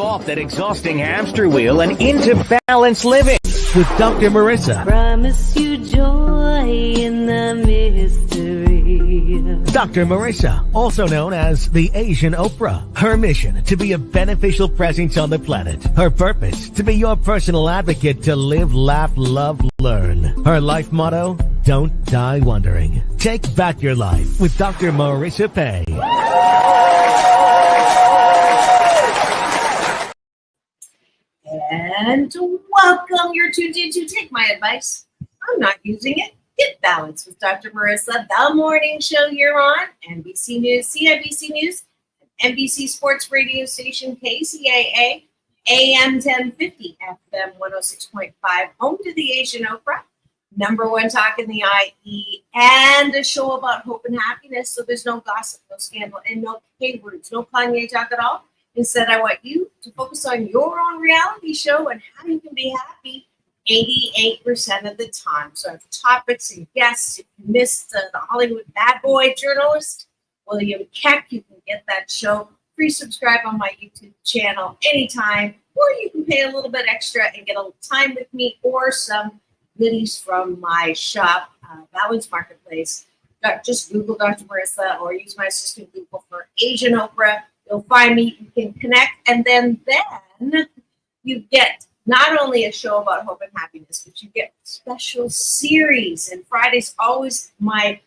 off that exhausting hamster wheel and into balanced living with Dr. Marissa. Promise you joy in the mystery. Dr. Marissa, also known as the Asian Oprah. Her mission, to be a beneficial presence on the planet. Her purpose, to be your personal advocate to live, laugh, love, learn. Her life motto, don't die wondering. Take back your life with Dr. Marissa Pay. And welcome. You're tuned in to Take My Advice. I'm not using it. Get Balance with Dr. Marissa, the morning show here on NBC News, CNBC News, and NBC Sports Radio Station KCAA, AM 1050, FM 106.5, home to the Asian Oprah, #1 talk in the IE, and a show about hope and happiness. So there's no gossip, no scandal, and no K words, no Kanye talk at all. Instead, I want you to focus on your own reality show and how you can be happy 88% of the time. So I have topics and guests. If you missed the Hollywood bad boy journalist, William Keck, you can get that show. Free subscribe on my YouTube channel anytime, or you can pay a little bit extra and get a little time with me or some goodies from my shop, Balance Marketplace. Just Google Dr. Marissa or use my assistant Google for Asian Oprah. You'll find me, you can connect, and then you get not only a show about hope and happiness, but you get special series. And Friday's always I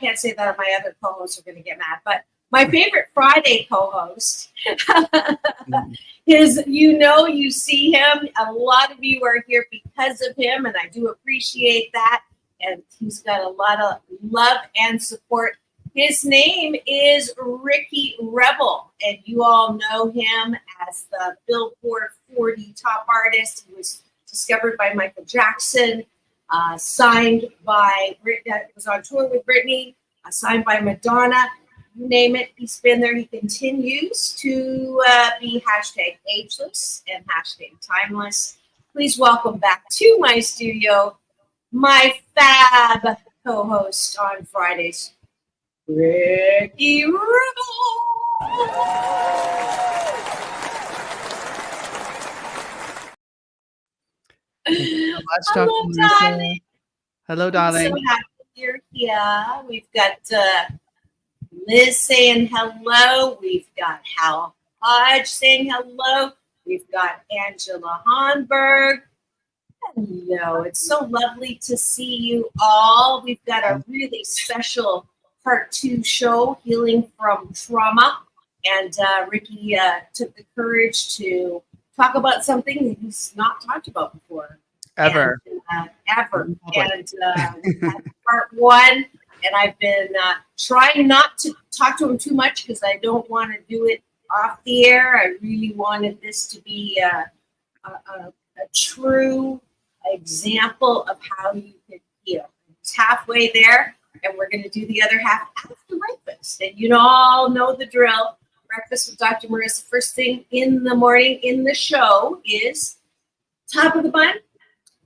can't say that my other co-hosts are going to get mad, but my favorite Friday co-host is, you see him. A lot of you are here because of him, and I do appreciate that. And he's got a lot of love and support. His name is Ricky Rebel, and you all know him as the Billboard 40 top artist. He was discovered by Michael Jackson, signed by was on tour with Britney, signed by Madonna. You name it, he's been there. He continues to be hashtag ageless and hashtag timeless. Please welcome back to my studio my fab co-host on Fridays, Ricky Rebel. Hello, darling. Hello, darling. I'm so happy you're here. We've got Liz saying hello. We've got Hal Hodge saying hello. We've got Angela Honberg. Hello. It's so lovely to see you all. We've got a really special Part 2 show, Healing from Trauma. And Ricky took the courage to talk about something that he's not talked about before. Ever. And, ever. And Part 1. And I've been trying not to talk to him too much because I don't want to do it off the air. I really wanted this to be a true example of how you can heal. It's halfway there. And we're going to do the other half after breakfast. And you all know the drill. Breakfast with Dr. Marissa, first thing in the morning in the show is top of the bun.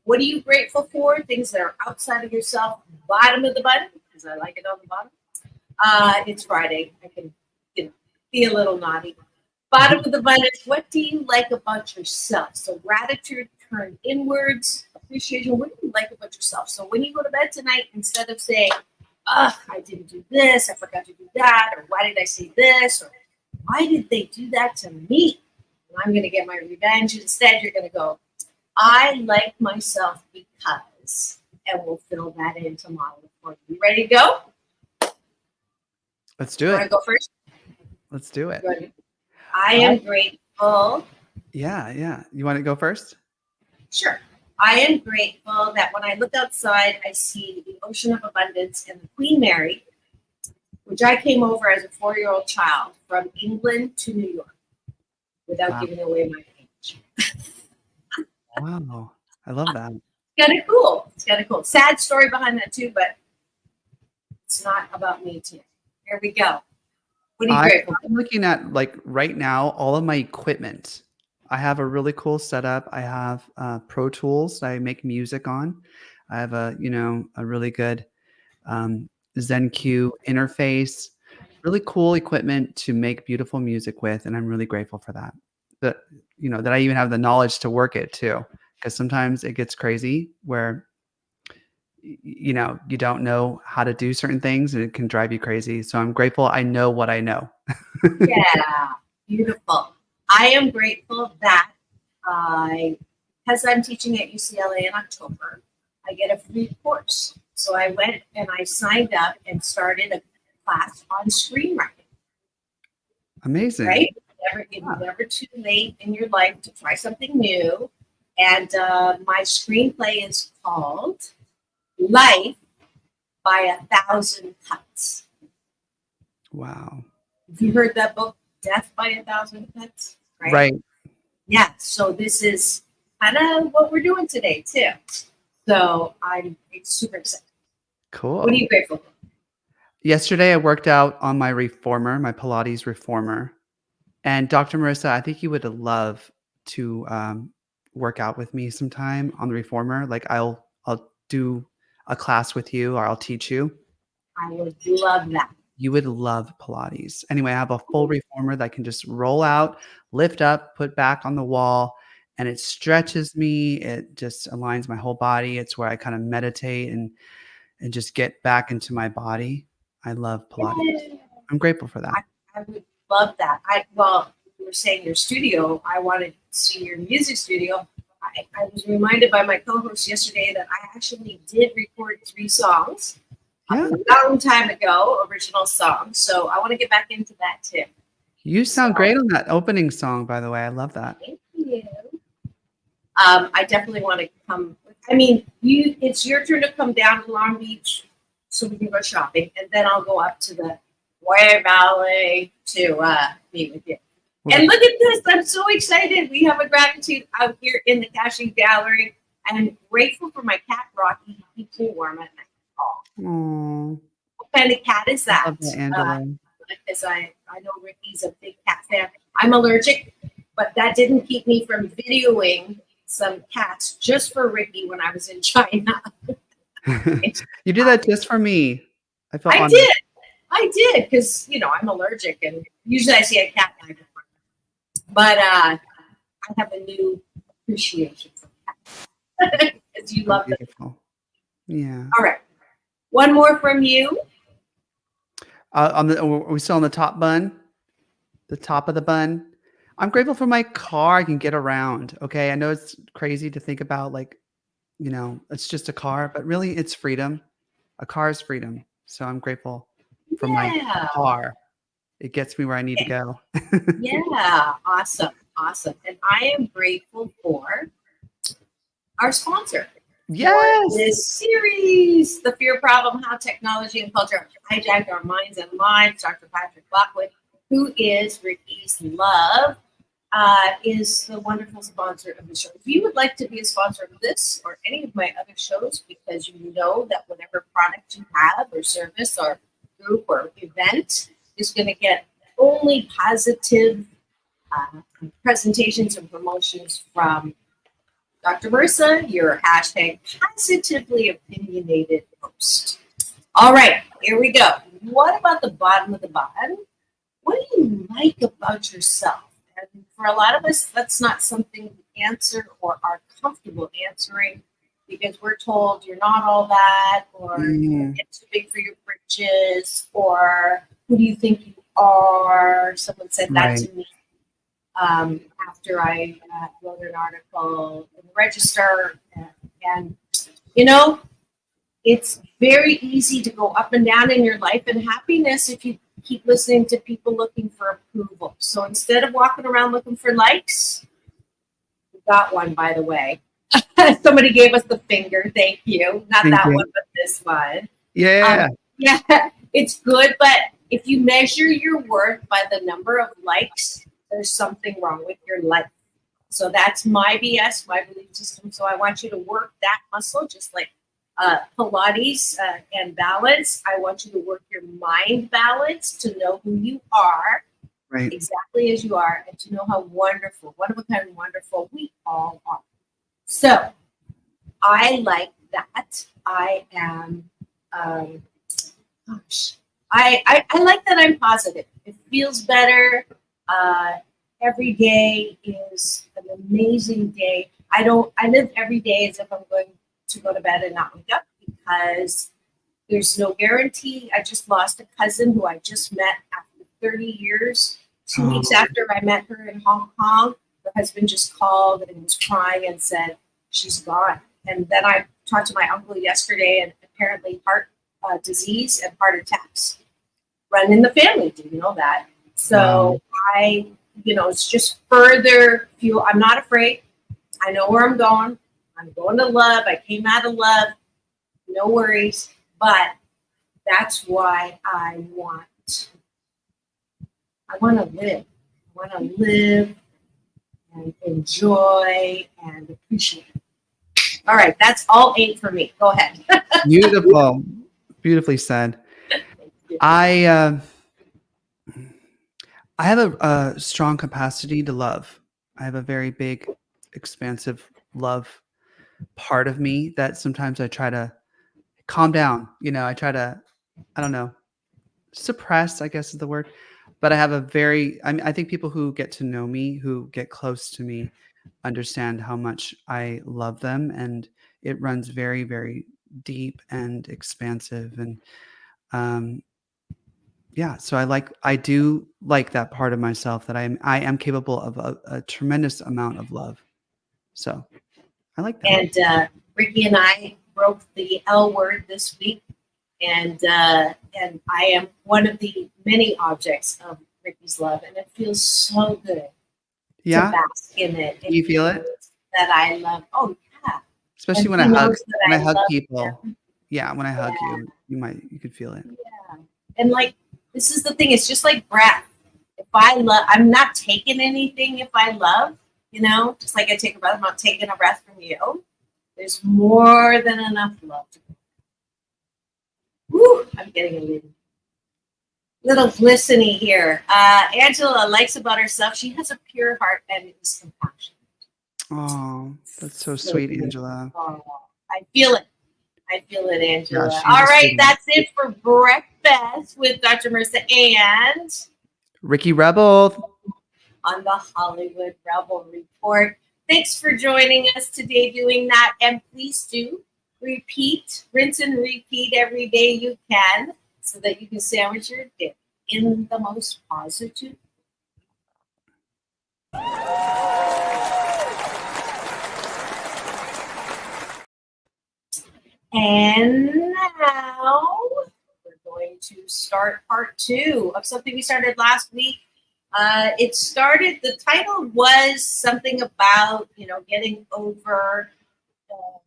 What are you grateful for? Things that are outside of yourself. Bottom of the bun, because I like it on the bottom. It's Friday. I can be a little naughty. Bottom of the bun is, what do you like about yourself? So gratitude turned inwards. Appreciation. What do you like about yourself? So when you go to bed tonight, instead of saying, I didn't do this, I forgot to do that, or why did I say this, or why did they do that to me? And I'm going to get my revenge. Instead, you're going to go, I like myself because, and we'll fill that in tomorrow for you. You ready to go? Let's do it. Want to go first? Let's do it. I am grateful. Yeah. You want to go first? Sure. I am grateful that when I look outside, I see the ocean of abundance and the Queen Mary, which I came over as a 4-year-old child from England to New York without giving away my age. Wow. I love that. Kind of cool. It's kind of cool. Sad story behind that too, but it's not about me today. Here we go. What are you grateful for? I'm looking at, like, right now, all of my equipment. I have a really cool setup. I have Pro Tools that I make music on. I have a really good ZenQ interface, really cool equipment to make beautiful music with. And I'm really grateful for that. that, you know, that I even have the knowledge to work it too. Because sometimes it gets crazy where, you know, you don't know how to do certain things and it can drive you crazy. So I'm grateful I know what I know. Yeah, beautiful. I am grateful that because I'm teaching at UCLA in October, I get a free course. So I went and I signed up and started a class on screenwriting. Amazing. Right? It's never too late in your life to try something new. And my screenplay is called Life by 1,000 Cuts. Wow. Have you heard that book, Death by 1,000 Cuts? Right. Yeah. So this is kind of what we're doing today too. So I'm super excited. Cool. What are you grateful for? Yesterday, I worked out on my reformer, my Pilates reformer. And Dr. Marissa, I think you would love to work out with me sometime on the reformer. Like I'll do a class with you, or I'll teach you. I would love that. You would love Pilates. Anyway, I have a full reformer that can just roll out, lift up, put back on the wall, and it stretches me. It just aligns my whole body. It's where I kind of meditate and just get back into my body. I love Pilates. Yay. I'm grateful for that. I would love that. Well, you were saying your studio. I wanted to see your music studio. I was reminded by my co-host yesterday that I actually did record 3 songs a long time ago, original songs. So I want to get back into that too. You sound great on that opening song, by the way. I love that. Thank you. I definitely want to come. I mean, it's your turn to come down to Long Beach so we can go shopping, and then I'll go up to the White Valley to meet with you. And look at this. I'm so excited. We have a gratitude out here in the Cashing Gallery. I'm grateful for my cat, Rocky. He keeps me warm at night. Aww. What kind of cat is that? Because I know Ricky's a big cat fan. I'm allergic, but that didn't keep me from videoing some cats just for Ricky when I was in China. You did that just for me. I did, because, you know, I'm allergic, and usually I see a cat and I get one. But I have a new appreciation for cats because you love them. Yeah. All right. One more from you. Are we still on the top bun? The top of the bun. I'm grateful for my car. I can get around. Okay. I know it's crazy to think about, like, you know, it's just a car, but really it's freedom. A car is freedom. So I'm grateful for my car. It gets me where I need to go. Yeah. Awesome. Awesome. And I am grateful for our sponsor. Yes. For this series, The Fear Problem, How Technology and Culture Hijacked Our Minds and Lives. Dr. Patrick Lockwood, who is Ricky's love, is the wonderful sponsor of the show. If you would like to be a sponsor of this or any of my other shows, because you know that whatever product you have or service or group or event is going to get only positive presentations and promotions from Dr. Marissa, your hashtag positively opinionated host. All right, here we go. What about the bottom of the bun? What do you like about yourself? And for a lot of us, that's not something we answer or are comfortable answering because we're told you're not all that, or you're too big for your britches, or who do you think you are? Someone said that to me after I wrote an article in the Register. And, you know, it's very easy to go up and down in your life and happiness if you keep listening to people looking for approval. So instead of walking around looking for likes, we got one, by the way. Somebody gave us the finger. Thank you. Not Thank that you. One, but this one. Yeah. Yeah, it's good. But if you measure your worth by the number of likes, there's something wrong with your life. So that's my BS, my belief system. So I want you to work that muscle, just like Pilates and balance. I want you to work your mind balance to know who you are, exactly as you are, and to know how wonderful, one of a kind, wonderful we all are. So I like that. I am, I like that I'm positive. It feels better. every day is an amazing day. I live every day as if I'm going to go to bed and not wake up, because there's no guarantee. I just lost a cousin who I just met after 30 years. 2 weeks after I met her in Hong Kong, her husband just called and was crying and said, she's gone. And then I talked to my uncle yesterday, and apparently heart disease and heart attacks run in the family. Do you know that? So it's just further fuel. I'm not afraid. I know where I'm going. I'm going to love. I came out of love. No worries. But that's why I want to live. I want to live and enjoy and appreciate it. All right, that's all 8 for me. Go ahead. Beautiful. Beautifully said. I have a strong capacity to love. I have a very big, expansive love part of me that sometimes I try to calm down. I try to, I don't know, suppress, I guess is the word. But I have I think people who get to know me, who get close to me, understand how much I love them. And it runs very, very deep and expansive. And so I do like that part of myself, that I am capable of a tremendous amount of love. So I like that. And Ricky and I broke the L word this week, and I am one of the many objects of Ricky's love, and it feels so good to bask in it. You feel it? That I love. Oh yeah. Especially when I hug people. Him. Yeah, when I hug you, you could feel it. Yeah. And like, this is the thing, it's just like breath. If I love, I'm not taking anything if I love, just like I take a breath, I'm not taking a breath from you. There's more than enough love to go. Woo, I'm getting a little glistening here. Angela likes about herself. She has a pure heart and is compassionate. Oh, that's so sweet, Angela. Oh, I feel it. Angela. Yeah, all right, that's it for breakfast with Dr. Marissa and Ricky Rebel on the Hollywood Rebel Report. Thanks for joining us today doing that. And please do rinse and repeat every day you can, so that you can sandwich your day in the most positive. And now we're going to start part 2 of something we started last week. The title was something about, getting over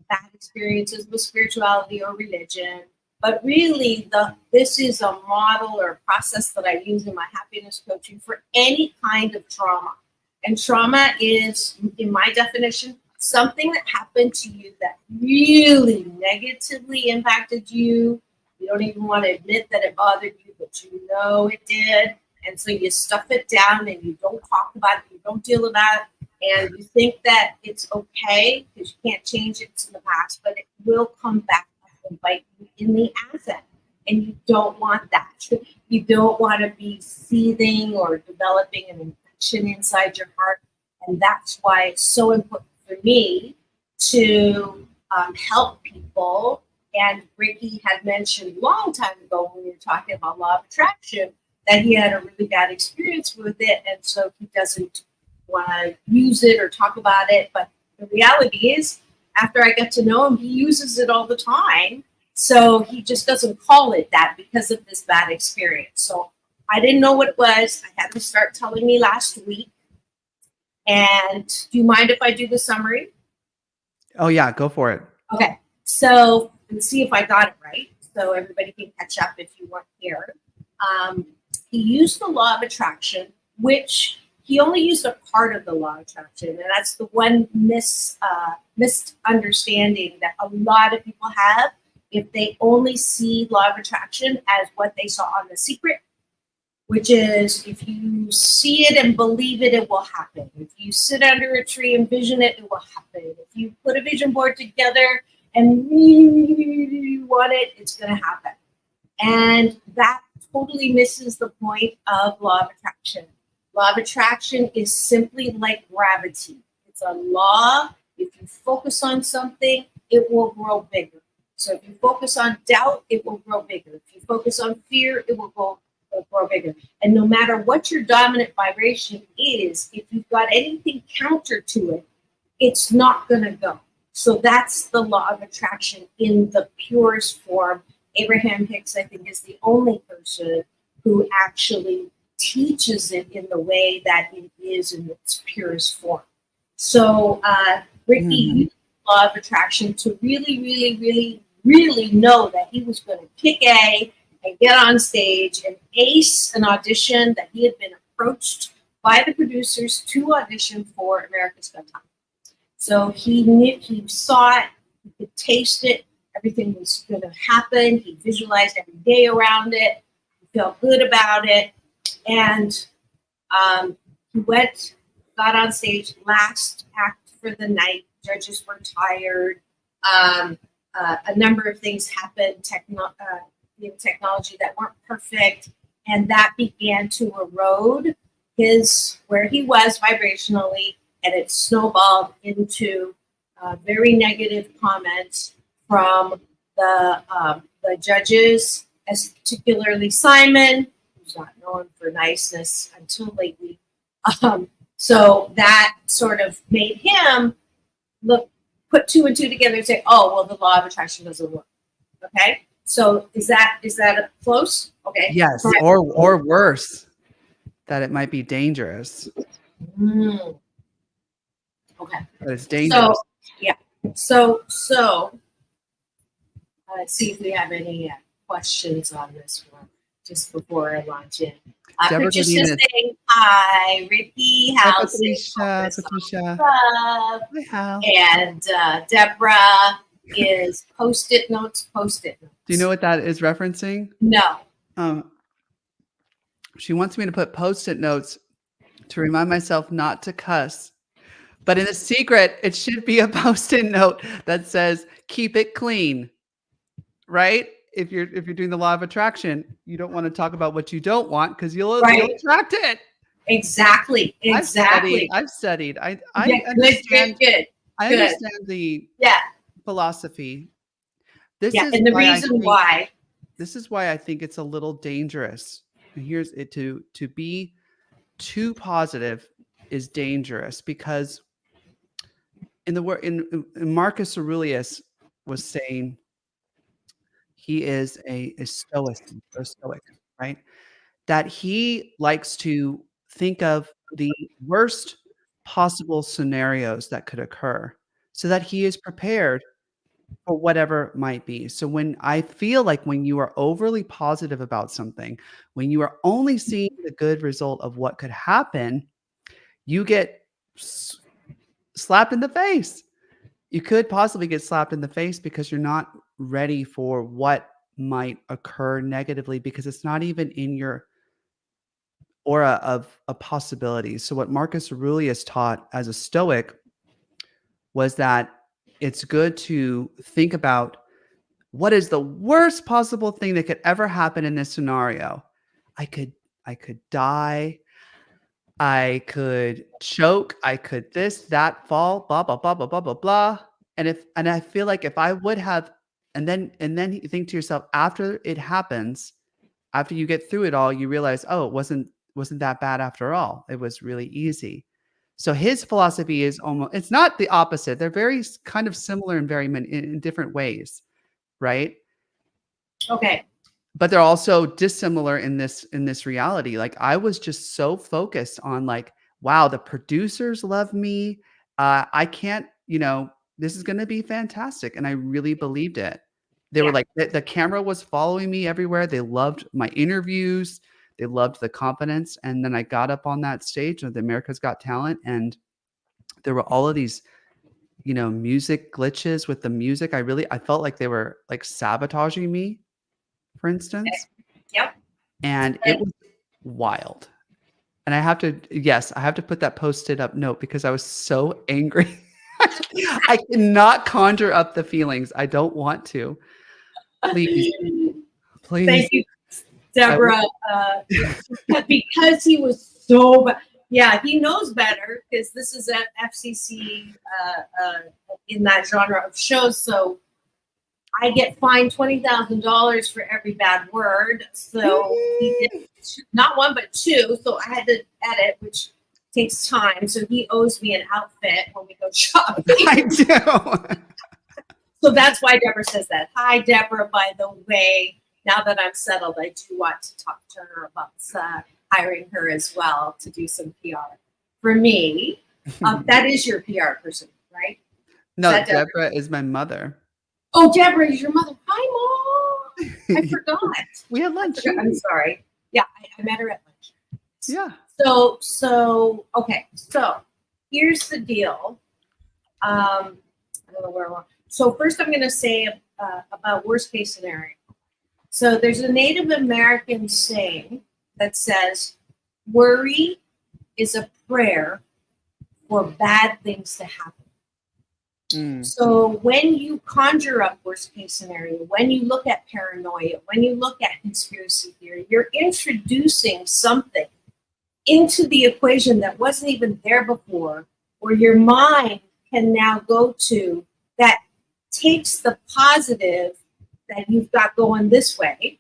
bad experiences with spirituality or religion. But really, this is a model or a process that I use in my happiness coaching for any kind of trauma. And trauma is, in my definition, something that happened to you that really negatively impacted you. You don't even want to admit that it bothered you, but you know it did. And so you stuff it down and you don't talk about it, you don't deal with that, and you think that it's okay because you can't change it in the past, but it will come back and bite you in the ass end. And you don't want that. You don't want to be seething or developing an infection inside your heart. And that's why it's so important for me to help people. And Ricky had mentioned a long time ago when we were talking about law of attraction that he had a really bad experience with it, and so he doesn't want to use it or talk about it. But the reality is, after I get to know him, he uses it all the time. So he just doesn't call it that because of this bad experience. So I didn't know what it was. I had him start telling me last week. And do you mind if I do the summary? Oh, yeah, go for it. Okay. So let's see if I got it right, so everybody can catch up if you weren't here. He used the law of attraction, which he only used a part of the law of attraction. And that's the one misunderstanding that a lot of people have if they only see law of attraction as what they saw on The Secret, which is if you see it and believe it, it will happen. If you sit under a tree and vision it, it will happen. If you put a vision board together and really want it, it's going to happen. And that totally misses the point of law of attraction. Law of attraction is simply like gravity. It's a law. If you focus on something, it will grow bigger. So if you focus on doubt, it will grow bigger. If you focus on fear, it will grow bigger. And no matter what your dominant vibration is, if you've got anything counter to it, it's not going to go. So that's the law of attraction in the purest form. Abraham Hicks, I think, is the only person who actually teaches it in the way that it is in its purest form. So Ricky used the law of attraction to really know that he was going to kick A and get on stage and ace an audition that he had been approached by the producers to audition for America's Got Talent. So he saw it, he could taste it, everything was going to happen. He visualized every day around it. He felt good about it. And he got on stage, last act for the night. Judges were tired. A number of things happened, technology that weren't perfect. And that began to erode where he was vibrationally. And it snowballed into very negative comments from the judges, as particularly Simon, who's not known for niceness until lately. So that sort of made him put two and two together and say, oh, well, the law of attraction doesn't work. Okay. So is that close? Okay. Yes. Or worse, that it might be dangerous. Okay. But it's dangerous. So, yeah. So let's see if we have any questions on this one just before I launch in. Patricia's saying hi, Ricky. How's Patricia. Hi, and Deborah is post-it notes. Do you know what that is referencing? No. She wants me to put post-it notes to remind myself not to cuss. But in a secret, it should be a post-it note that says, keep it clean, right? If you're doing the law of attraction, you don't want to talk about what you don't want because you'll attract it. Exactly. I've studied. I understand. Good. I understand the philosophy. This is why I think it's a little dangerous. And here's it: to be too positive is dangerous because in Marcus Aurelius was saying he is a stoic, right? That he likes to think of the worst possible scenarios that could occur so that he is prepared for whatever might be. So when I feel like when you are overly positive about something, when you are only seeing the good result of what could happen, you get slapped in the face. You could possibly get slapped in the face because you're not ready for what might occur negatively because it's not even in your aura of a possibility. So what Marcus Aurelius taught as a Stoic was that it's good to think about what is the worst possible thing that could ever happen in this scenario. I could die. I could choke. I could this, that, fall, blah, blah, blah, blah, blah, blah, blah. And I feel like if I would have, and then you think to yourself, after it happens, after you get through it all, you realize, oh, it wasn't that bad after all. It was really easy. So his philosophy is it's not the opposite. They're very kind of similar in different ways, right? Okay. But they're also dissimilar in this reality. Like I was just so focused on like, wow, the producers love me. I can't, this is going to be fantastic. And I really believed it. They were like, the camera was following me everywhere. They loved my interviews. They loved the confidence. And then I got up on that stage of the America's Got Talent. And there were all of these, music glitches with the music. I felt like they were like sabotaging me, for instance. Yep. And it was wild. And I have to put that post-it up note because I was so angry. I cannot conjure up the feelings. I don't want to. Please. Thank you, Deborah. Because he was So, yeah, he knows better because this is at FCC in that genre of shows. So I get fined $20,000 for every bad word. So he did not one, but two. So I had to edit, which takes time. So he owes me an outfit when we go shopping. I do. So that's why Deborah says that. Hi, Deborah, by the way. Now that I'm settled, I do want to talk to her about hiring her as well to do some PR. For me, that is your PR person, right? No, Is that Deborah is my mother. Oh, Deborah is your mother. Hi, Mom. I forgot. We had lunch. I'm sorry. Yeah, I met her at lunch. Yeah. So okay. So here's the deal. I don't know where I want. So first, I'm going to say about worst case scenario. So there's a Native American saying that says, "Worry is a prayer for bad things to happen." So when you conjure up worst case scenario, when you look at paranoia, when you look at conspiracy theory, you're introducing something into the equation that wasn't even there before, where your mind can now go to that takes the positive that you've got going this way,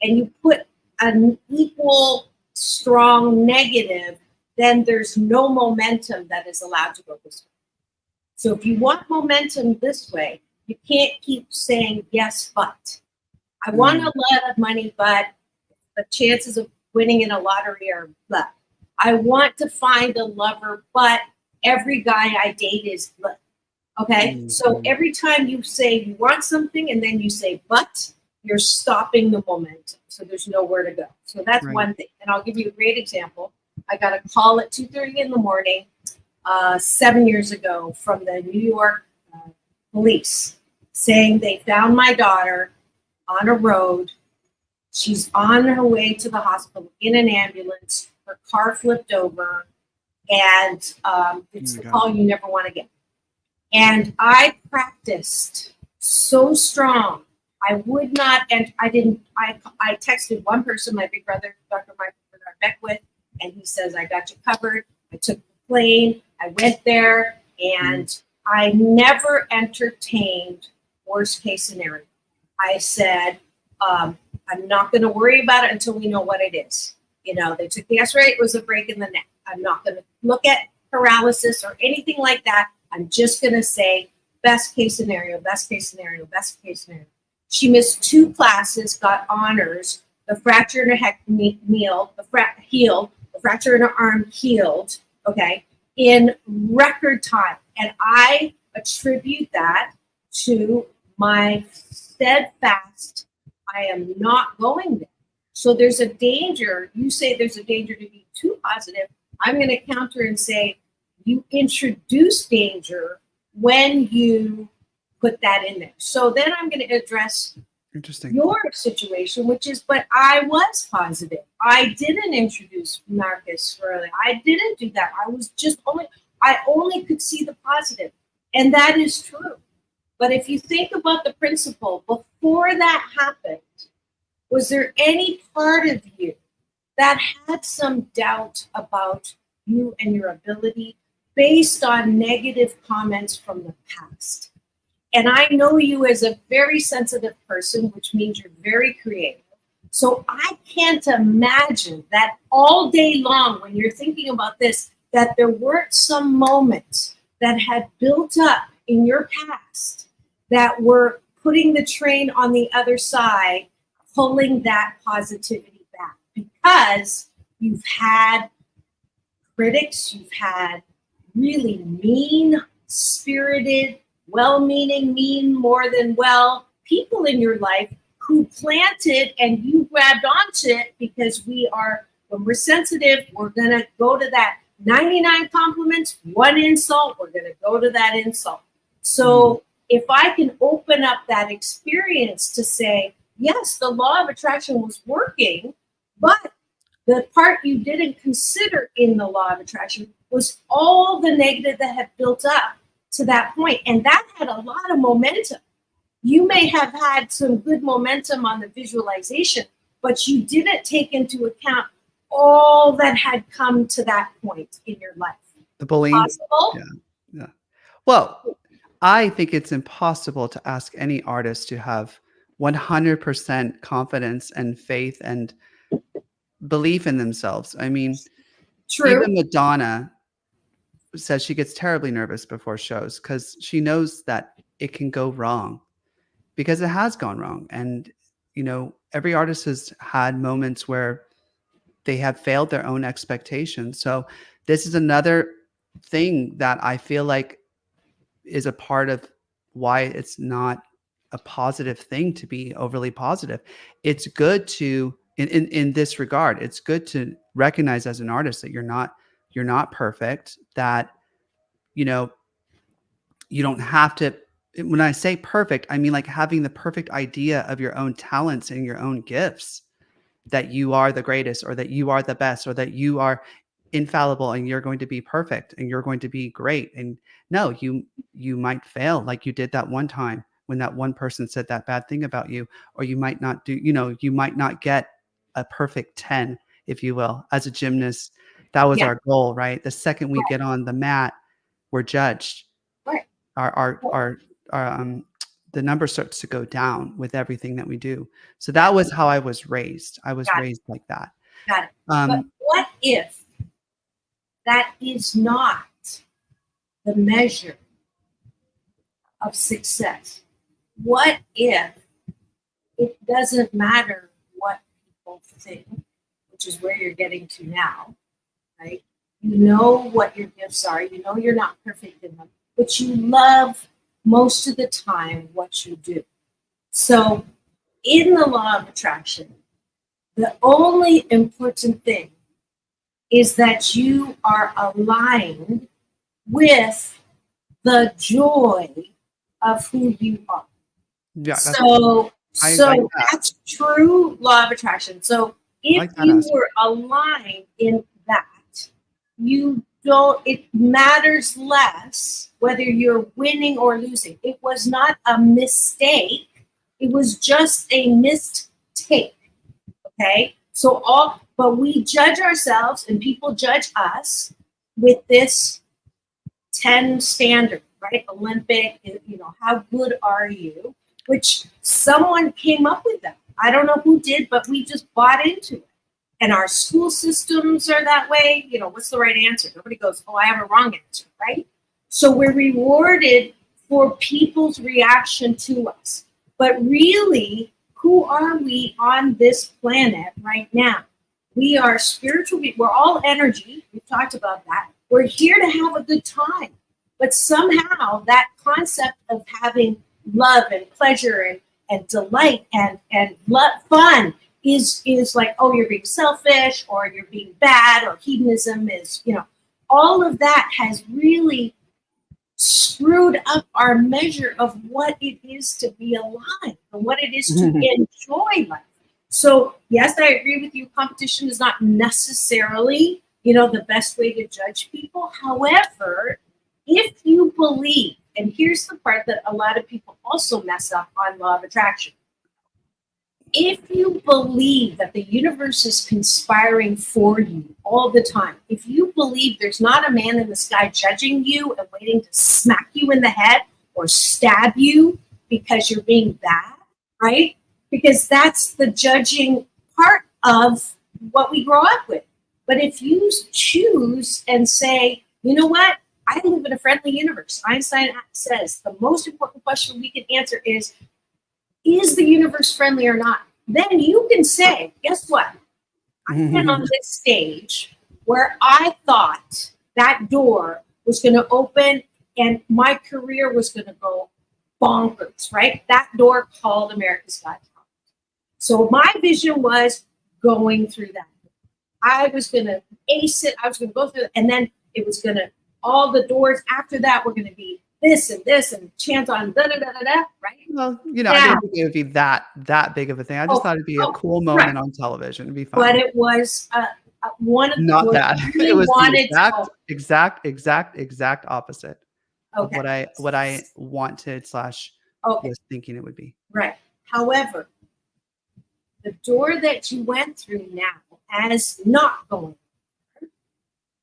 and you put an equal strong negative, then there's no momentum that is allowed to go this way. So if you want momentum this way, you can't keep saying yes, but. I want a lot of money, but the chances of winning in a lottery are blah. I want to find a lover, but every guy I date is blah. Okay, so every time you say you want something and then you say but, you're stopping the momentum. So there's nowhere to go. So that's one thing. And I'll give you a great example. I got a call at 2:30 in the morning 7 years ago from the New York police saying they found my daughter on a road. She's on her way to the hospital in an ambulance. Her car flipped over, and it's the call you never want to get. And I practiced so strong. I would not, and I didn't, I texted one person, my big brother, Dr. Michael Bernard Beckwith, and he says, I got you covered. I took the plane, I went there, and I never entertained worst case scenario. I said, I'm not going to worry about it until we know what it is. You know, they took the x-ray, it was a break in the neck. I'm not going to look at paralysis or anything like that. I'm just going to say best case scenario, best case scenario, best case scenario. She missed 2 classes, got honors. The fracture in her head healed. The fracture in her arm healed, okay, in record time. And I attribute that to my steadfast, I am not going there. So there's a danger. You say there's a danger to be too positive. I'm going to counter and say, you introduce danger when you put that in there. So then I'm going to address your situation, which is, but I was positive. I didn't introduce Marcus early. I didn't do that. I only could see the positive. And that is true. But if you think about the principle, before that happened, was there any part of you that had some doubt about you and your ability based on negative comments from the past? And I know you as a very sensitive person, which means you're very creative. So I can't imagine that all day long when you're thinking about this, that there weren't some moments that had built up in your past that were putting the train on the other side, pulling that positivity back. Because you've had critics, you've had really mean-spirited, well-meaning, mean more than well people in your life who planted and you grabbed onto it because when we're sensitive, we're going to go to that 99 compliments, 1 insult, we're going to go to that insult. So if I can open up that experience to say, yes, the law of attraction was working, but the part you didn't consider in the law of attraction was all the negative that had built up to that point. And that had a lot of momentum. You may have had some good momentum on the visualization, but you didn't take into account all that had come to that point in your life. The bullying. Possible? Yeah. Well, I think it's impossible to ask any artist to have 100% confidence and faith and belief in themselves. I mean, True. even Madonna says she gets terribly nervous before shows because she knows that it can go wrong, because it has gone wrong. And, every artist has had moments where they have failed their own expectations. So this is another thing that I feel like is a part of why it's not a positive thing to be overly positive. It's good to, in this regard, it's good to recognize as an artist that you're not perfect, that, you don't have to, when I say perfect, I mean like having the perfect idea of your own talents and your own gifts, that you are the greatest, or that you are the best, or that you are infallible and you're going to be perfect and you're going to be great. And no, you might fail, like you did that one time when that one person said that bad thing about you, or you might not do, you might not get a perfect 10, if you will. As a gymnast, that was our goal, right? The second we get on the mat, we're judged. Right. Our the number starts to go down with everything that we do. So that was how I was raised. I was raised like that. Got it. But what if that is not the measure of success? What if it doesn't matter what people think, which is where you're getting to now, right? You know what your gifts are. You know you're not perfect in them, but you love most of the time what you do. So in the law of attraction, the only important thing is that you are aligned with the joy of who you are. Yeah. That's true law of attraction. So if you were aligned in that, it matters less whether you're winning or losing. It was not a mistake. It was just a missed take. Okay. But we judge ourselves and people judge us with this 10 standard, right? Olympic, how good are you? Which someone came up with that. I don't know who did, but we just bought into it. And our school systems are that way. What's the right answer? Nobody goes, oh, I have a wrong answer, right? So we're rewarded for people's reaction to us. But really, who are we on this planet right now? We are spiritual. We're all energy. We've talked about that. We're here to have a good time. But somehow that concept of having love and pleasure and delight and fun is like, oh, you're being selfish or you're being bad, or hedonism is, all of that has really screwed up our measure of what it is to be alive and what it is to enjoy life. So yes, I agree with you. Competition is not necessarily, the best way to judge people. However, if you believe, and here's the part that a lot of people also mess up on law of attraction. If you believe that the universe is conspiring for you all the time, if you believe there's not a man in the sky judging you and waiting to smack you in the head or stab you because you're being bad, right? Because that's the judging part of what we grow up with. But if you choose and say, you know what? I live in a friendly universe. Einstein says the most important question we can answer is the universe friendly or not? Then you can say, guess what? I've been on this stage where I thought that door was going to open and my career was going to go bonkers, right? That door called America's Got Talent. So my vision was going through that. I was going to ace it. I was going to go through it. And then it was going to, all the doors after that were going to be this and chance on da-da-da-da-da, right? Well, I didn't think it would be that big of a thing. I just thought it'd be a cool moment on television. It'd be fun. But it was one of the not that. It was the exact opposite of what I wanted / was thinking it would be. Right. However, the door that you went through now as not going.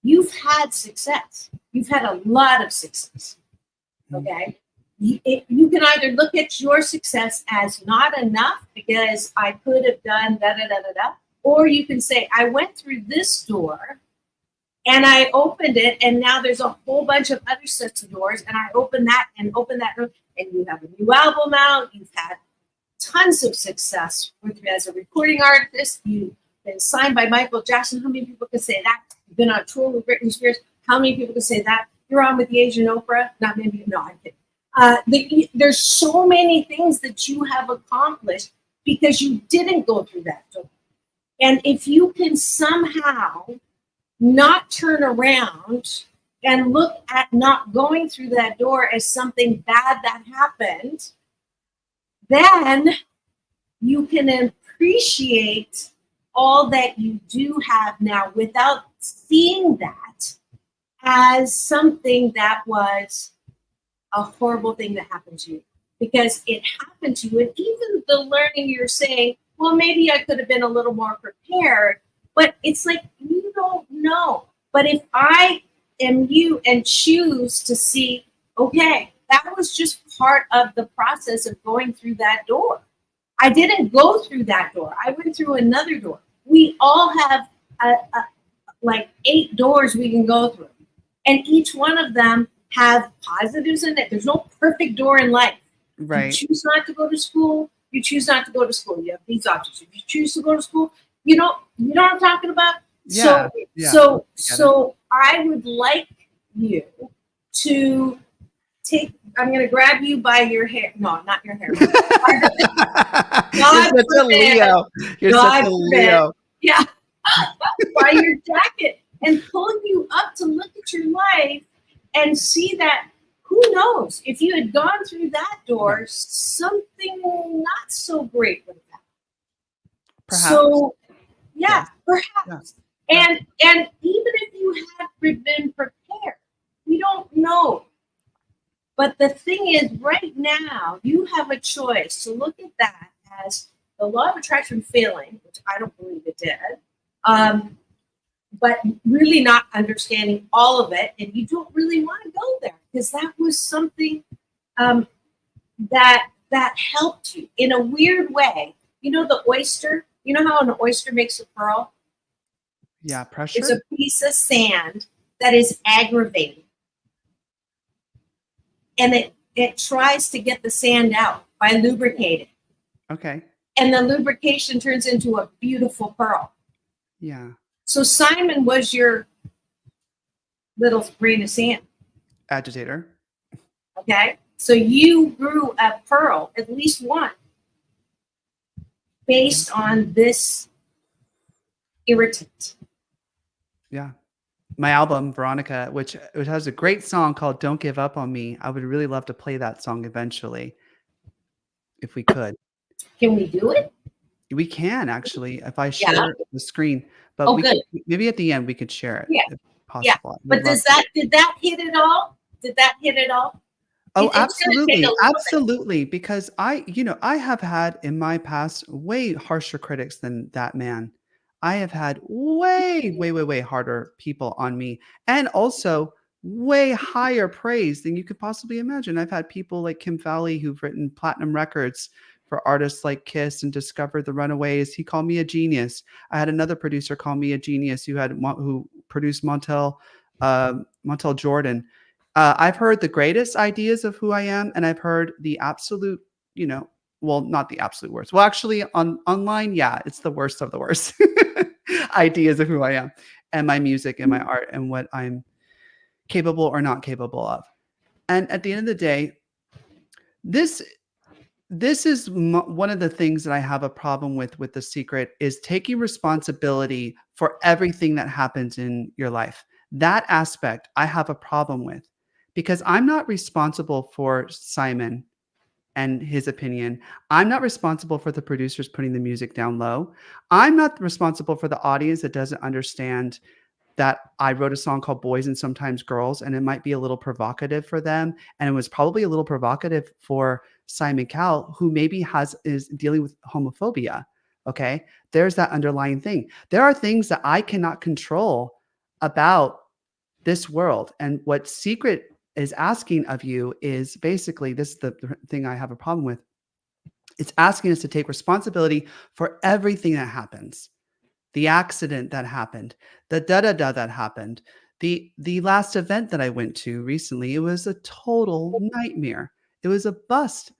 You've had success. You've had a lot of success. Okay. You can either look at your success as not enough because I could have done da da da da da, or you can say, I went through this door and I opened it, and now there's a whole bunch of other sets of doors, and I open that and open that, and you have a new album out. You've had tons of success as a recording artist. You've been signed by Michael Jackson. How many people can say that? You've been on tour with Britney Spears. How many people can say that? You're on with the Asian Oprah. Not many. No, I'm kidding. There's so many things that you have accomplished because you didn't go through that door. And if you can somehow not turn around and look at not going through that door as something bad that happened, then you can appreciate all that you do have now without seeing that as something that was a horrible thing that happened to you, because it happened to you. And even the learning, you're saying, well, maybe I could have been a little more prepared, but it's like, you don't know. But if I am you and choose to see, okay, that was just part of the process of going through that door. I didn't go through that door. I went through another door. We all have like 8 doors we can go through. And each one of them have positives in it. There's no perfect door in life. Right. You choose not to go to school. You choose not to go to school. You have these options. If you choose to go to school, you know what I'm talking about? Yeah. So I would like you to take, I'm going to grab you by your hair. No, not your hair. You're such a Leo. You're such a Leo. Yeah. By your jacket and pull you up to look at your life and see that, who knows, if you had gone through that door, something not so great would have happened. Perhaps. So, yeah, yes. perhaps. Yeah. And even if you have been prepared, we don't know. But the thing is, right now, you have a choice to look at that as the law of attraction failing, which I don't believe it did, but really not understanding all of it, and you don't really want to go there because that was something that helped you in a weird way. You know the oyster? You know how an oyster makes a pearl? Yeah, pressure. It's a piece of sand that is aggravating. And it tries to get the sand out by lubricating. Okay. And the lubrication turns into a beautiful pearl. Yeah. So Simon was your little grain of sand. Agitator. Okay. So you grew a pearl, at least one, based on this irritant. Yeah. My album, Veronica, which has a great song called Don't Give Up on Me. I would really love to play that song eventually, if we could. Can we do it? We can actually, if I share the screen. But maybe at the end we could share it. Yeah. If possible. Yeah. But did that hit it all? Did that hit it all? Oh, absolutely. Absolutely. Because I have had in my past way harsher critics than that man. I have had way, way, way, way harder people on me, and also way higher praise than you could possibly imagine. I've had people like Kim Fowley who've written platinum records for artists like Kiss and Discover the Runaways. He called me a genius. I had another producer call me a genius who produced Montel Jordan. I've heard the greatest ideas of who I am, and I've heard the absolute, well, not the absolute worst. Well, actually, online, yeah, it's the worst of the worst ideas of who I am and my music and my art and what I'm capable or not capable of. And at the end of the day, this is one of the things that I have a problem with The Secret is taking responsibility for everything that happens in your life. That aspect I have a problem with because I'm not responsible for Simon and his opinion. I'm not responsible for the producers putting the music down low. I'm not responsible for the audience that doesn't understand that I wrote a song called Boys and Sometimes Girls, and it might be a little provocative for them. And it was probably a little provocative for Simon Cowell, who maybe is dealing with homophobia. Okay. There's that underlying thing. There are things that I cannot control about this world. And what Secret is asking of you is basically, this is the thing I have a problem with. It's asking us to take responsibility for everything that happens. The accident that happened, the da-da-da that happened, the last event that I went to recently, it was a total nightmare. It was a bust.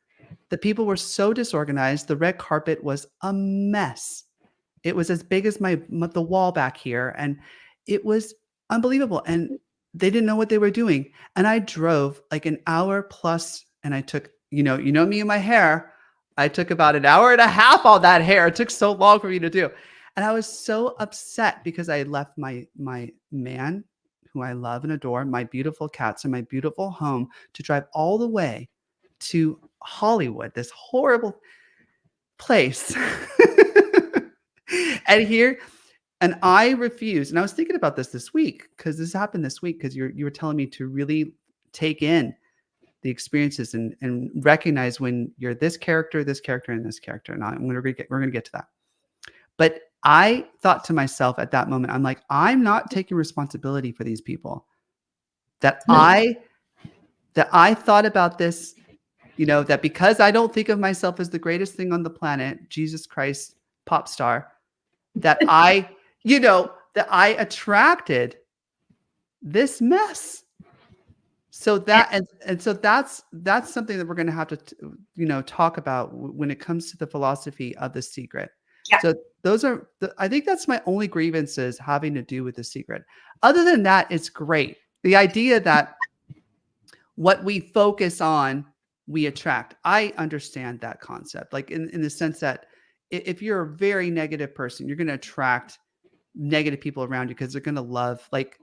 The people were so disorganized. The red carpet was a mess. It was as big as the wall back here, and it was unbelievable. And they didn't know what they were doing. And I drove like an hour plus, and I took, you know me and my hair. I took about an hour and a half on that hair. It took so long for me to do. And I was so upset because I had left my man, who I love and adore, my beautiful cats, and my beautiful home to drive all the way to Hollywood, this horrible place. And I refused. And I was thinking about this week, because this happened this week, because you were telling me to really take in the experiences and recognize when you're this character, and this character. And we're going to get to that. But I thought to myself at that moment, I'm like, I'm not taking responsibility for these people. That I thought about this, that because I don't think of myself as the greatest thing on the planet, Jesus Christ, pop star, that I attracted this mess. So that so that's something that we're going to have to talk about when it comes to the philosophy of The Secret. Yeah. So those are I think that's my only grievances having to do with The Secret. Other than that, it's great. The idea that what we focus on, we attract. I understand that concept. Like in the sense that if you're a very negative person, you're going to attract negative people around you because they're going to love, like,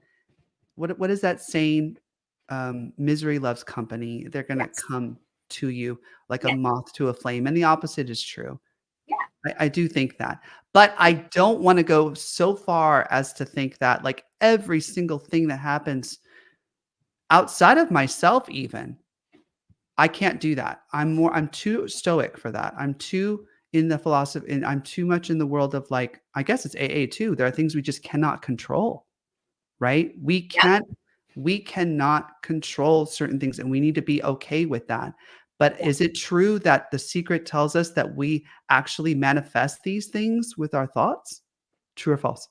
what is that saying? Misery loves company. They're going to come to you like a moth to a flame. And the opposite is true. Yeah. I do think that. But I don't want to go so far as to think that like every single thing that happens outside of myself, even, I can't do that. I'm too stoic for that. I'm too in the philosophy, and I'm too much in the world of, like, I guess it's AA too. There are things we just cannot control, right? We cannot control certain things, and we need to be okay with that. But is it true that The Secret tells us that we actually manifest these things with our thoughts? True or false?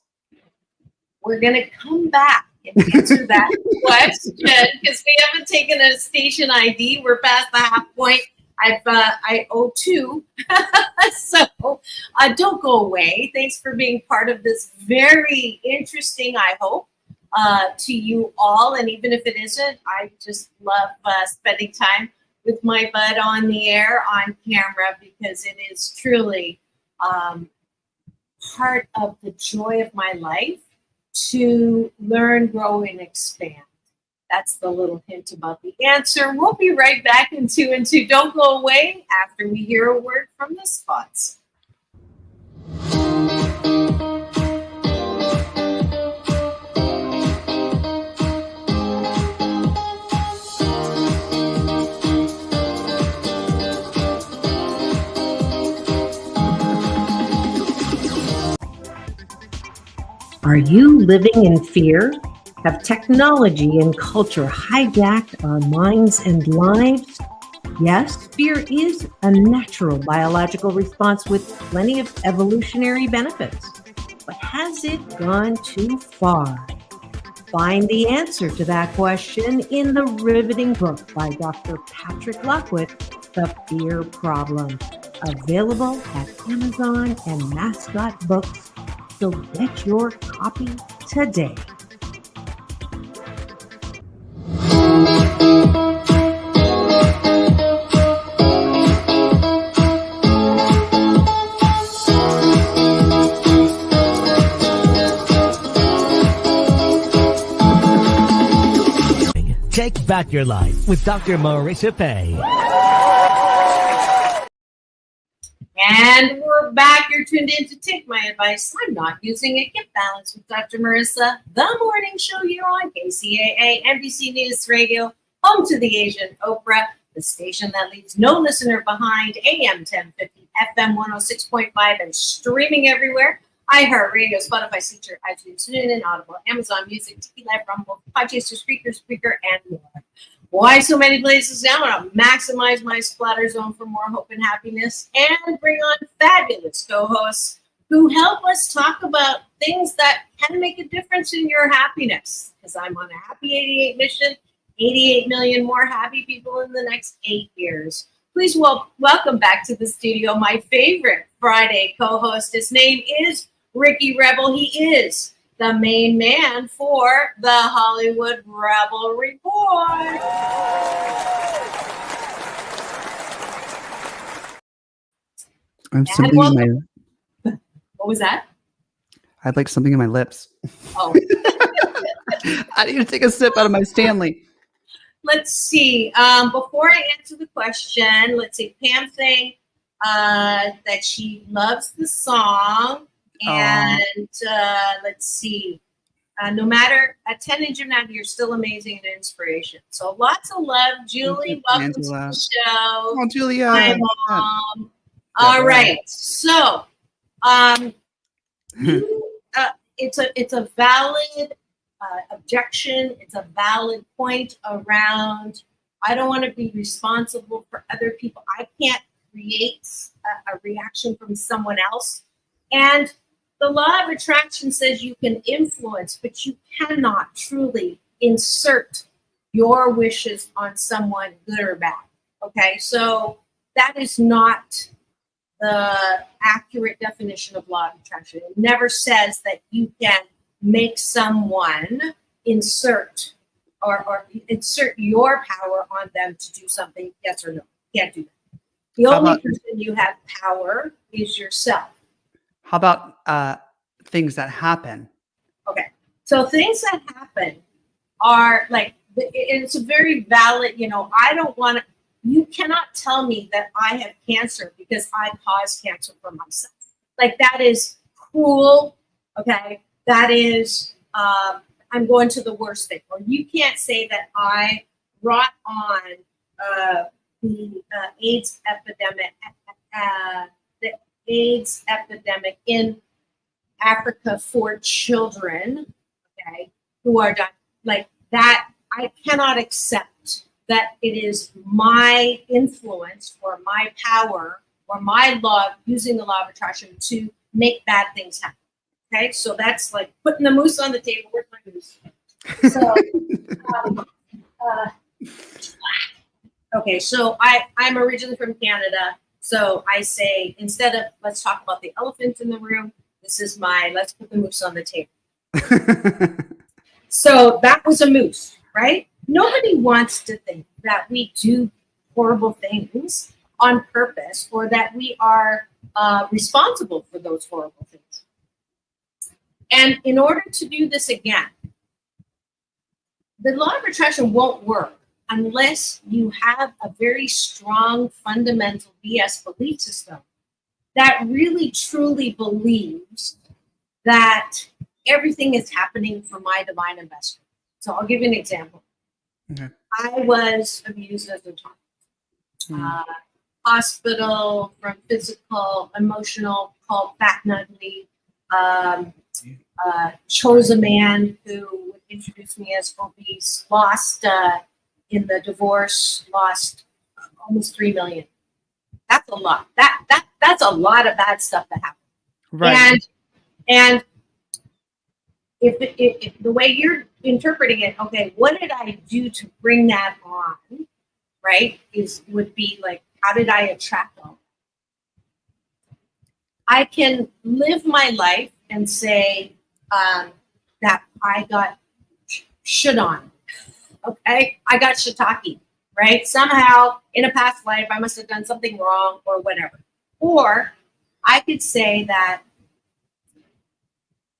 We're going to come back and answer that question, because we haven't taken a station ID. We're past the half point. I owe 2. So don't go away. Thanks for being part of this very interesting, I hope, to you all. And even if it isn't, I just love spending time with my bud on the air, on camera, because it is truly part of the joy of my life to learn, grow, and expand. That's the little hint about the answer. We'll be right back in 2 and 2. Don't go away after we hear a word from the spots. Are you living in fear? Have technology and culture hijacked our minds and lives? Yes, fear is a natural biological response with plenty of evolutionary benefits. But has it gone too far? Find the answer to that question in the riveting book by Dr. Patrick Lockwood, The Fear Problem, available at Amazon and Mascot Books. So get your copy today. Take back your life with Dr. Marissa Pay. And we're back. You're tuned in to Take My Advice. I'm not using it. Get Balance with Dr. Marissa, the morning show here on KCAA, NBC News Radio, home to the Asian Oprah, the station that leaves no listener behind, AM 1050, FM 106.5, and streaming everywhere. iHeartRadio, Spotify, Stitcher, iTunes, TuneIn, Audible, Amazon Music, Tiki Live, Rumble, Podchaser, Spreaker, and more. Why so many places now? I want to maximize my splatter zone for more hope and happiness and bring on fabulous co-hosts who help us talk about things that can make a difference in your happiness. Because I'm on a happy 88 mission, 88 million more happy people in the next 8 years. Please welcome back to the studio my favorite Friday co-host. His name is Ricky Rebel. He is the main man for the Hollywood Rebel Report. I have something in my. What was that? I had like something in my lips. Oh. I need to take a sip out of my Stanley. Let's see. Before I answer the question, let's see. Pam saying that she loves the song. And let's see. No matter a 10-inch amount, you're still amazing and inspiration. So lots of love, Julie. Welcome to the show. Oh, Julia. Hi, Mom. All right. So, it's a valid objection. It's a valid point around. I don't want to be responsible for other people. I can't create a reaction from someone else. And the law of attraction says you can influence, but you cannot truly insert your wishes on someone, good or bad. Okay, so that is not the accurate definition of law of attraction. It never says that you can make someone insert or insert your power on them to do something, yes or no. You can't do that. The only person you have power is yourself. How about things that happen? Okay. So things that happen are like, it's a very valid, I don't want to, you cannot tell me that I have cancer because I caused cancer for myself. Like that is cruel. Okay. That is, I'm going to the worst thing. Or you can't say that I brought on the AIDS epidemic in Africa for children, okay, who are done like that. I cannot accept that it is my influence or my power or my law, using the law of attraction to make bad things happen. Okay, so that's like putting the moose on the table. Where's my moose? So, okay, so I'm originally from Canada. So I say, instead of let's talk about the elephant in the room, this is let's put the moose on the table. So that was a moose, right? Nobody wants to think that we do horrible things on purpose or that we are responsible for those horrible things. And in order to do this again, the law of attraction won't work unless you have a very strong fundamental BS belief system that really truly believes that everything is happening for my divine investment. So I'll give you an example. Okay. I was abused as a child. Hospital from physical, emotional, called fat and ugly. Chose a man who would introduce me as obese, lost in the divorce, lost almost $3 million. That's a lot. That's a lot of bad stuff that happened. Right. And if the way you're interpreting it, okay, what did I do to bring that on? Right? Would be like, how did I attract all? I can live my life and say that I got shit on. Okay, I got shiitake, right? Somehow in a past life, I must have done something wrong or whatever. Or I could say that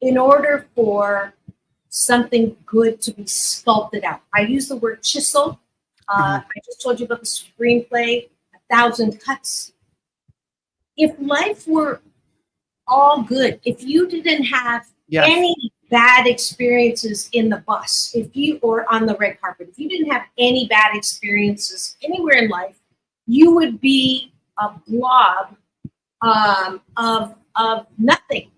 in order for something good to be sculpted out, I use the word chisel. I just told you about the screenplay, 1,000 cuts. If life were all good, if you didn't have any bad experiences in the bus, or on the red carpet, if you didn't have any bad experiences anywhere in life, you would be a blob of nothing,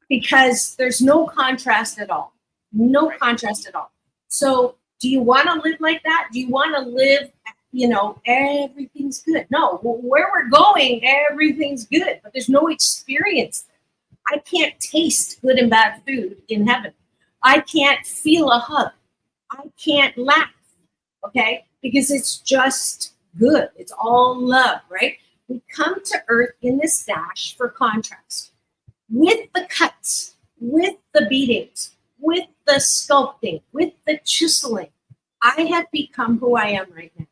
because there's no contrast at all. No contrast at all. So do you want to live like that? Do you want to live, everything's good? No, where we're going, everything's good, but there's no experience. I can't taste good and bad food in heaven. I can't feel a hug. I can't laugh, okay? Because it's just good. It's all love, right? We come to earth in this dash for contrast. With the cuts, with the beatings, with the sculpting, with the chiseling, I have become who I am right now.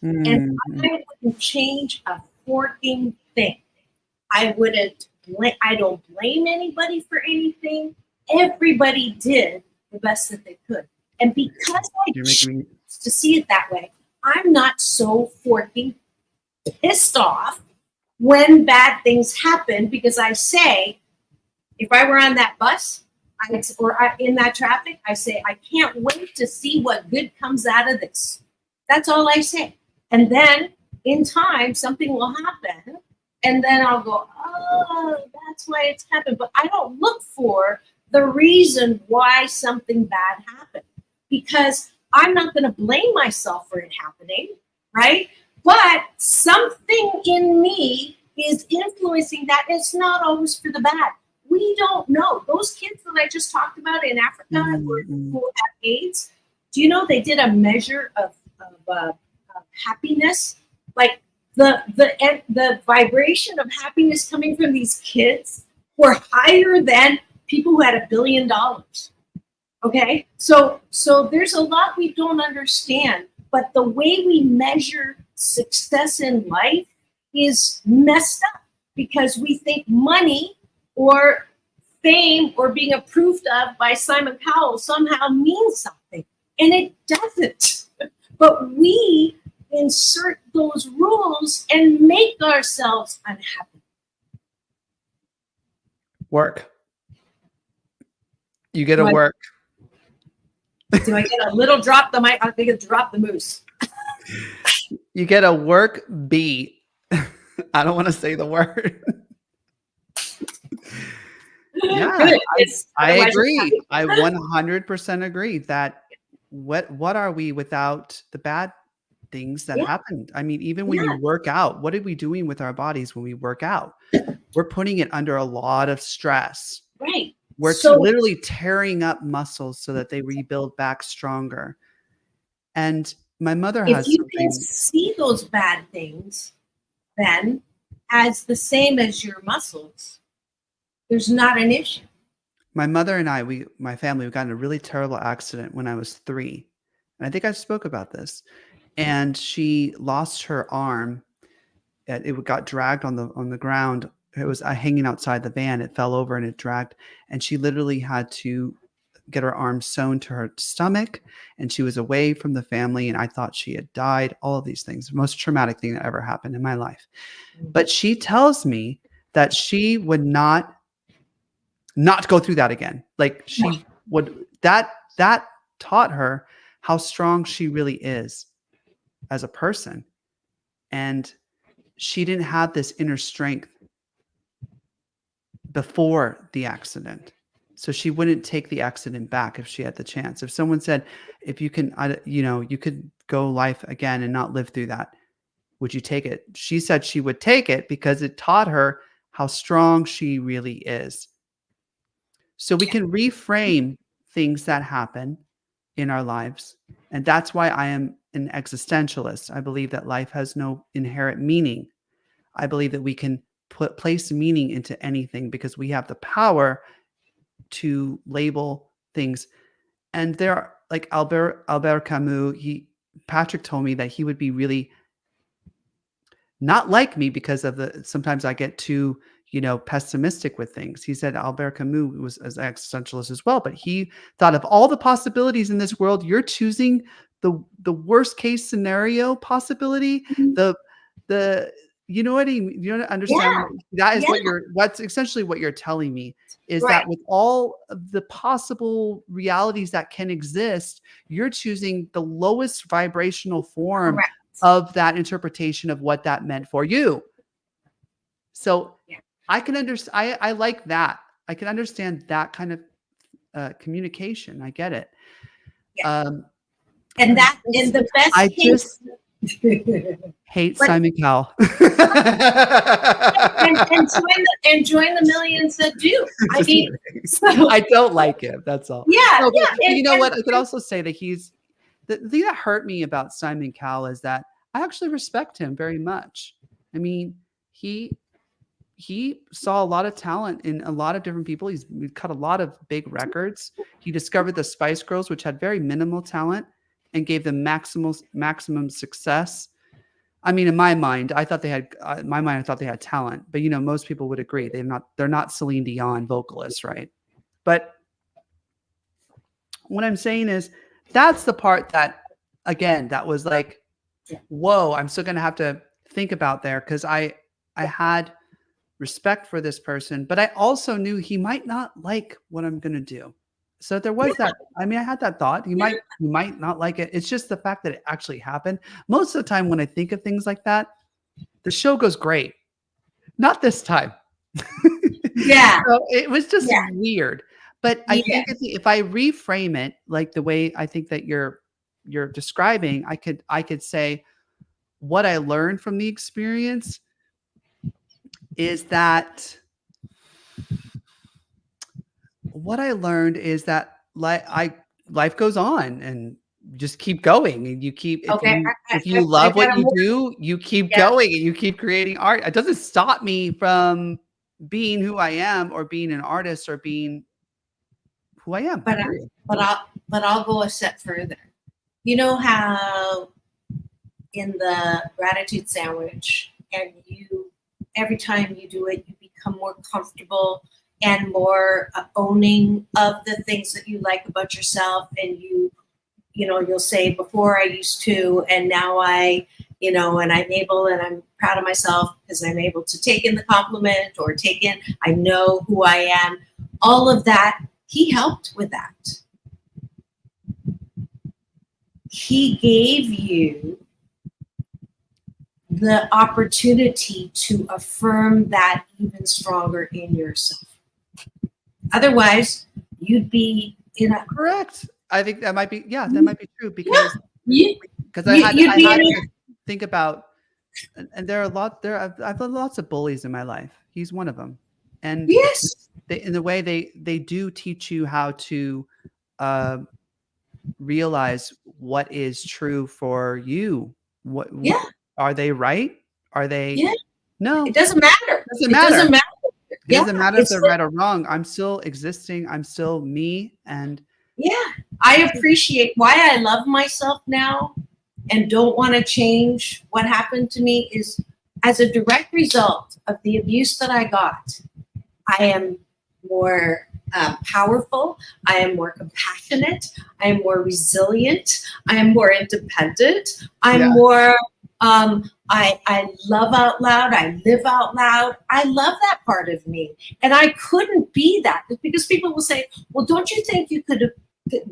And I wouldn't change a forking thing. I don't blame anybody for anything. Everybody did the best that they could. And because I choose to see it that way, I'm not so forking pissed off when bad things happen, because I say, if I were on that bus in that traffic, I say, I can't wait to see what good comes out of this. That's all I say. And then in time, something will happen. And then I'll go, oh, that's why it's happened. But I don't look for the reason why something bad happened, because I'm not going to blame myself for it happening, right? But something in me is influencing that. It's not always for the bad. We don't know. Those kids that I just talked about in Africa who have AIDS, do you know they did a measure of happiness? Like the vibration of happiness coming from these kids were higher than people who had $1 billion. Okay, so there's a lot we don't understand, but the way we measure success in life is messed up, because we think money or fame or being approved of by Simon Cowell somehow means something, and it doesn't. But we insert those rules and make ourselves unhappy. Work. You get to work. Do I get a little drop the mic? I think it's drop the moose. You get a work beat. I don't want to say the word. Yeah, I agree. I 100% agree that what are we without the bad things that happened? I mean, even when you work out, what are we doing with our bodies when we work out? We're putting it under a lot of stress. Right. We're literally tearing up muscles so that they rebuild back stronger. And my mother has If you can see those bad things then as the same as your muscles, there's not an issue. My mother and I, my family, we got in a really terrible accident when I was 3. And I think I spoke about this. And she lost her arm. It got dragged on the ground. It was hanging outside the van. It fell over and it dragged. And she literally had to get her arm sewn to her stomach. And she was away from the family. And I thought she had died. All of these things. The most traumatic thing that ever happened in my life. But she tells me that she would not go through that again. Like she would, that taught her how strong she really is as a person. And she didn't have this inner strength before the accident. So she wouldn't take the accident back if she had the chance. If someone said, if you can, you could go life again and not live through that, would you take it? She said she would take it because it taught her how strong she really is. So we can reframe things that happen in our lives. And that's why I am an existentialist. I believe that life has no inherent meaning. I believe that we can place meaning into anything because we have the power to label things. And there are, like Albert Camus, Patrick told me that he would be really not like me because of sometimes I get too, pessimistic with things. He said Albert Camus was an existentialist as well, but he thought of all the possibilities in this world, you're choosing the worst case scenario possibility, the You know what you don't understand? That is that's essentially what you're telling me is that with all of the possible realities that can exist, you're choosing the lowest vibrational form of that interpretation of what that meant for you. So I can understand. I like that. I can understand that kind of communication. I get it. And that in the best case. Hate Simon Cowell. and join the millions that do. I mean, I don't like him. That's all. Yeah. No, you know what? I could also say that the thing that hurt me about Simon Cowell is that I actually respect him very much. I mean, he saw a lot of talent in a lot of different people. He's cut a lot of big records. He discovered the Spice Girls, which had very minimal talent, and gave them maximum success. I mean, in my mind, I thought they had talent, but most people would agree they're not Celine Dion vocalists, right? But what I'm saying is that's the part that, again, that was like, whoa, I'm still going to have to think about there, because I had respect for this person, but I also knew he might not like what I'm going to do. So there was that. I mean, I had that thought. You might not like it. It's just the fact that it actually happened. Most of the time when I think of things like that, the show goes great. Not this time. Yeah. So it was just weird. But I think if I reframe it like the way I think that you're describing, I could say what I learned from the experience is that life goes on, and just keep going, and you keep if you love what you do, you keep going, and you keep creating art. It doesn't stop me from being who I am, or being an artist, or being who I am. But I'll go a step further. You know how in the gratitude sandwich, and every time you do it, you become more comfortable and more owning of the things that you like about yourself. And you'll say, before I used to, and now and I'm able, and I'm proud of myself because I'm able to take in the compliment, or I know who I am. All of that, he helped with that. He gave you the opportunity to affirm that even stronger in yourself. Otherwise, you'd be correct. I think that might be true, because I had to think about, and I've had lots of bullies in my life. He's one of them, and in the way they do teach you how to realize what is true for you. What are they right? Are they? Yeah. No, it doesn't matter. It doesn't matter if they're right or wrong. I'm still existing. I'm still me. And I appreciate why I love myself now and don't want to change what happened to me is as a direct result of the abuse that I got. I am more powerful. I am more compassionate. I am more resilient. I am more independent. I'm more, I love out loud. I live out loud. I love that part of me. And I couldn't be that, because people will say, well, don't you think you could have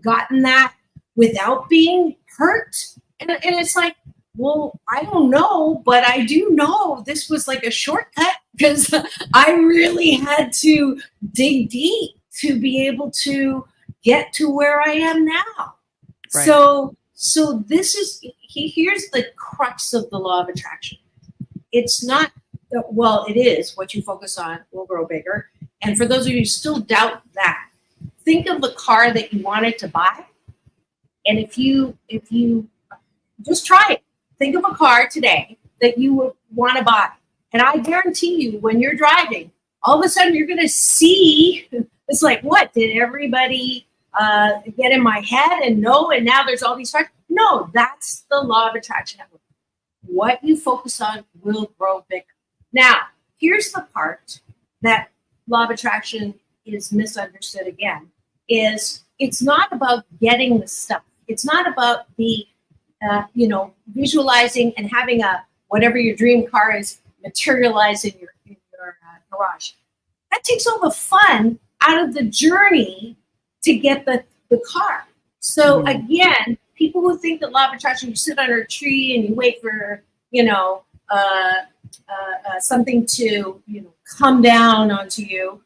gotten that without being hurt? And it's like, well, I don't know, but I do know this was like a shortcut, because I really had to dig deep to be able to get to where I am now. Right. So this is, here's the crux of the law of attraction. It's not, well, it is what you focus on will grow bigger. And for those of you who still doubt that, think of the car that you wanted to buy. And if you just try it, think of a car today that you would want to buy. And I guarantee you, when you're driving, all of a sudden you're going to see, it's like, what, did everybody get in my head and know, and now there's all these cars? No, that's the law of attraction. What you focus on will grow bigger. Now, here's the part that law of attraction is misunderstood again, is it's not about getting the stuff. It's not about the, visualizing and having whatever your dream car is, materialize in your garage. That takes all the fun out of the journey to get the car. So again, people who think that law of attraction, you sit under a tree and you wait for, something to, come down onto you,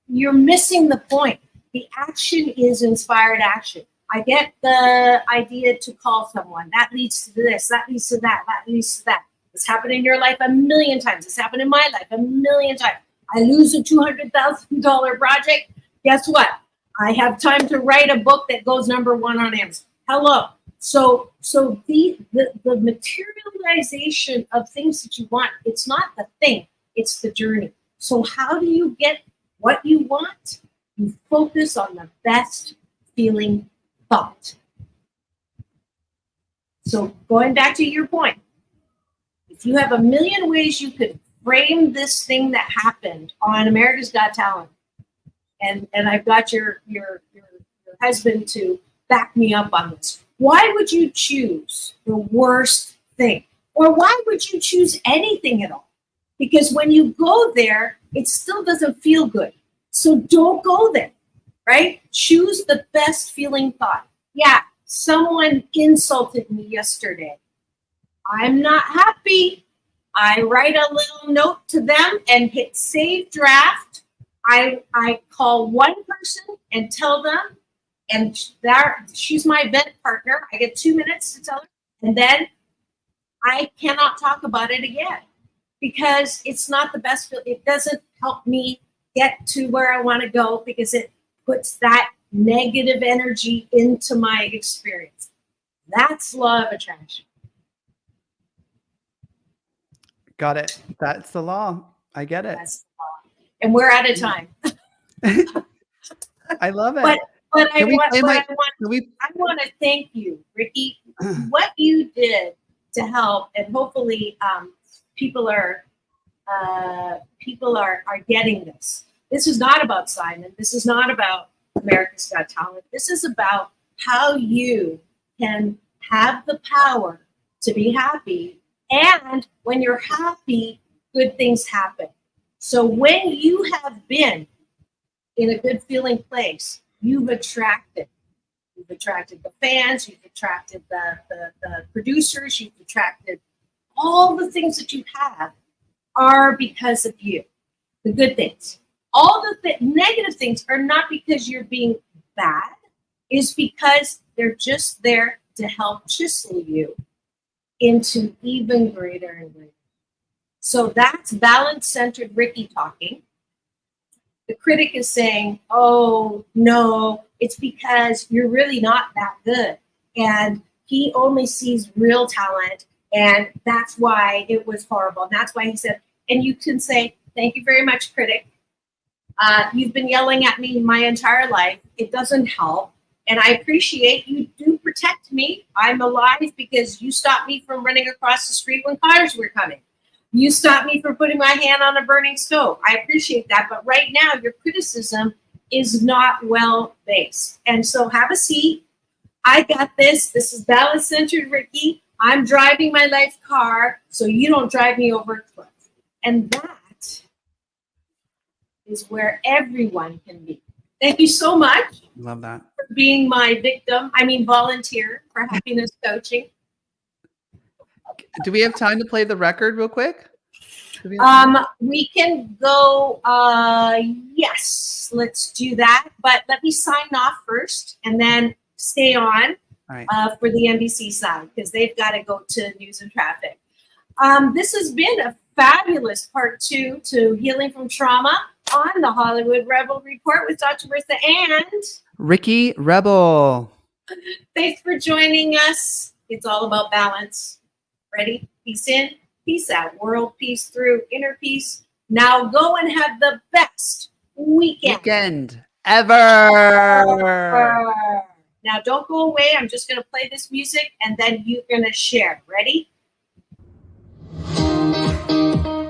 you're missing the point. The action is inspired action. I get the idea to call someone. That leads to this, that leads to that, that leads to that. It's happened in your life a million times. It's happened in my life a million times. I lose a $200,000 project. Guess what? I have time to write a book that goes #1 on Amazon. Hello. So the materialization of things that you want, it's not the thing, it's the journey. So how do you get what you want? You focus on the best feeling thought. So going back to your point, if you have a million ways you could frame this thing that happened on America's Got Talent, and I've got your husband to back me up on this. Why would you choose the worst thing? Or why would you choose anything at all? Because when you go there, it still doesn't feel good. So don't go there, right? Choose the best feeling thought. Yeah, someone insulted me yesterday. I'm not happy. I write a little note to them and hit save draft. I call one person and tell them, and she's my event partner. I get 2 minutes to tell her, and then I cannot talk about it again because it's not the best. It doesn't help me get to where I want to go because it puts that negative energy into my experience. That's law of attraction. Got it. That's the law. I get it. That's the law. And we're out of time. I love it. But I want to thank you, Ricky. What you did to help, and hopefully people are getting this. This is not about Simon. This is not about America's Got Talent. This is about how you can have the power to be happy, and when you're happy, good things happen. So when you have been in a good feeling place, you've attracted the fans, you've attracted the producers, you've attracted all the things that you have are because of you. The good things. All the negative things are not because you're being bad, is because they're just there to help chisel you into even greater and greater. So that's balance-centered Ricky talking. The critic is saying, oh, no, it's because you're really not that good. And he only sees real talent. And that's why it was horrible. And that's why he said, and you can say, thank you very much, critic. You've been yelling at me my entire life. It doesn't help. And I appreciate you do protect me. I'm alive because you stopped me from running across the street when cars were coming. You stopped me from putting my hand on a burning stove. I appreciate that. But right now, your criticism is not well-based. And so have a seat. I got this. This is balance-centered Ricky. I'm driving my life car, so you don't drive me over a cliff. And that is where everyone can be. Thank you so much. Love that. For being my volunteer for happiness coaching. Do we have time to play the record real quick? We can go, yes, let's do that. But let me sign off first and then stay on for the NBC side because they've got to go to news and traffic. This has been a fabulous part 2 to Healing from Trauma on the Hollywood Rebel Report with Dr. Marissa and Ricky Rebel. Thanks for joining us. It's all about balance. Ready? Peace in, peace out. World peace through, inner peace. Now go and have the best weekend ever. Now don't go away. I'm just going to play this music and then you're going to share. Ready?